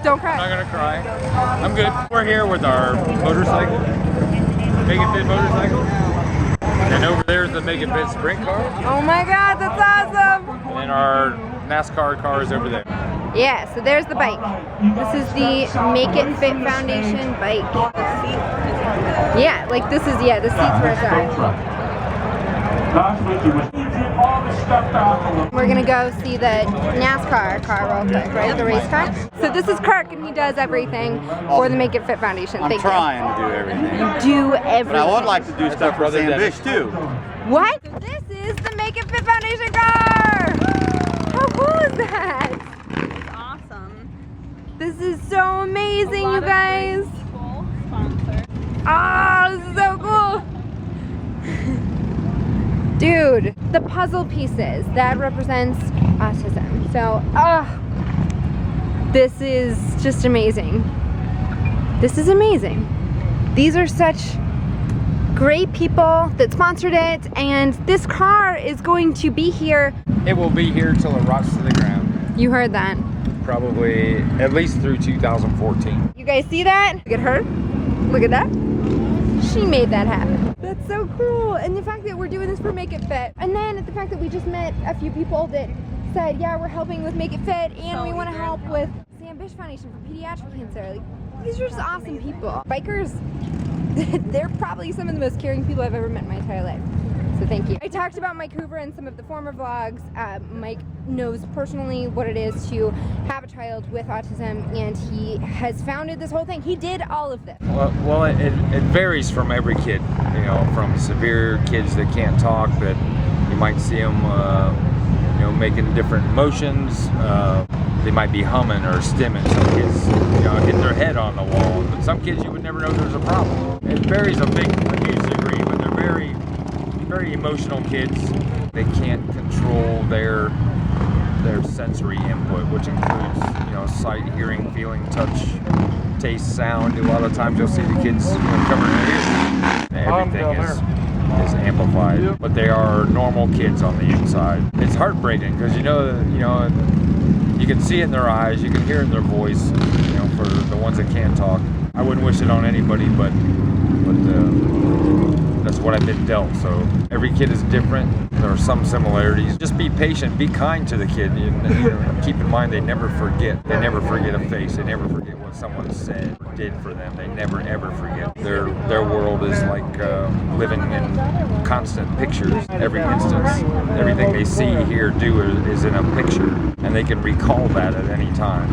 Don't cry. I'm not gonna cry. I'm good. We're here with our motorcycle, Make It Fit motorcycle. And over there's the Make It Fit sprint car. Oh my God, that's awesome. And then our NASCAR car is over there. Yeah, so there's the bike. This is the Make It Fit Foundation bike. Yeah, like this is, the seats where it's at. We're gonna go see the NASCAR car real quick, right? The race car. So this is Kirk, and he does everything for the Make It Fit Foundation. I'm trying to do everything. You do everything. But I would like to do stuff for Sam Bish too. What? So this is the Make It Fit Foundation car! How cool is that? It's awesome. This is so amazing, you guys. People sponsor. Oh, this is so cool. Dude, the puzzle pieces, that represents autism. So, this is just amazing. This is amazing. These are such great people that sponsored it, and this car is going to be here. It will be here till it rots to the ground. You heard that. Probably at least through 2014. You guys see that? Look at her. Look at that. She made that happen. That's so cool. And the fact that we're doing this for Make It Fit. And then the fact that we just met a few people that said, yeah, we're helping with Make It Fit, and we want to help with Sam Bish Foundation for pediatric cancer. Like, these are just awesome people. Bikers, they're probably some of the most caring people I've ever met in my entire life. So thank you. I talked about Mike Hoover in some of the former vlogs. Mike knows personally what it is to have a child with autism, and he has founded this whole thing. He did all of this. Well, it varies from every kid. You know, from severe kids that can't talk, that you might see them, making different motions. They might be humming or stimming. Some kids, hit their head on the wall. But some kids, you would never know there's a problem. It varies a huge degree, but they're very emotional kids. They can't control their sensory input, which includes, sight, hearing, feeling, touch, taste, sound. A lot of times you'll see the kids covering their ears. Everything is amplified, but they are normal kids on the inside. It's heartbreaking because you can see it in their eyes, you can hear it in their voice. For the ones that can't talk, I wouldn't wish it on anybody, but that's what I've been dealt. So every kid is different. There are some similarities. Just be patient, be kind to the kid. Keep in mind they never forget. They never forget a face. They never forget what someone said or did for them. They never ever forget. Their world is like living in constant pictures. Every instance, everything they see, hear, do is in a picture, and they can recall that at any time.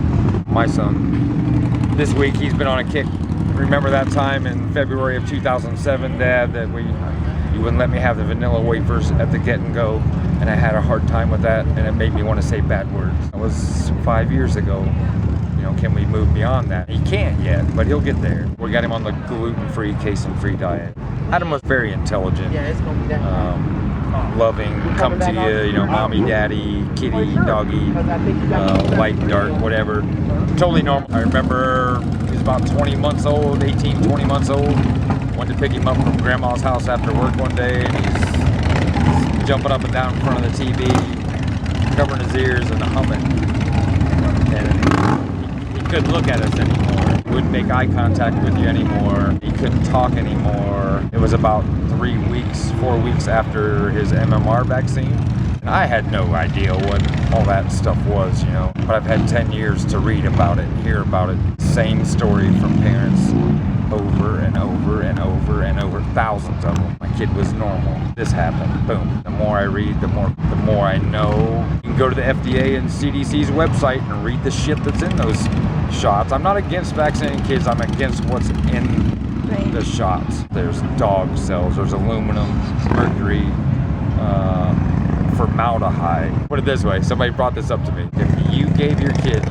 My son, this week he's been on a kick. Remember that time in February of 2007, Dad, that you wouldn't let me have the vanilla wafers at the Get and Go, and I had a hard time with that, and it made me want to say bad words. That was 5 years ago. Can we move beyond that? He can't yet, but he'll get there. We got him on the gluten-free, casein-free diet. Adam was very intelligent, loving, come to you, mommy, daddy, kitty, doggy, light, dark, whatever. Totally normal. I remember he was about 20 months old, 18, 20 months old. Went to pick him up from grandma's house after work one day, and he's jumping up and down in front of the TV, covering his ears and humming. And he couldn't look at us anymore. He wouldn't make eye contact with you anymore. He couldn't talk anymore. It was about 4 weeks after his MMR vaccine. And I had no idea what all that stuff was, but I've had 10 years to read about it, hear about it. Same story from parents over and over and over and over, thousands of them. My kid was normal. This happened, boom. The more I read, the more I know. You can go to the FDA and CDC's website and read the shit that's in those shots. I'm not against vaccinating kids, I'm against what's in the shots. There's dog cells, there's aluminum, mercury, formaldehyde. Put it this way, somebody brought this up to me. If you gave your kid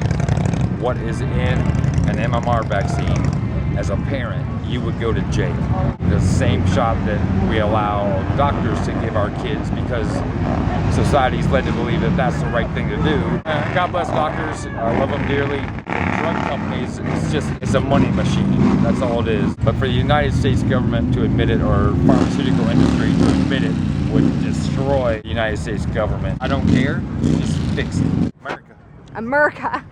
what is in an MMR vaccine, as a parent, you would go to jail. The same shot that we allow doctors to give our kids because society's led to believe that that's the right thing to do. God bless doctors, I love them dearly. Drug companies, it's a money machine. That's all it is. But for the United States government to admit it, or pharmaceutical industry to admit it, would destroy the United States government. I don't care, just fix it. America. America.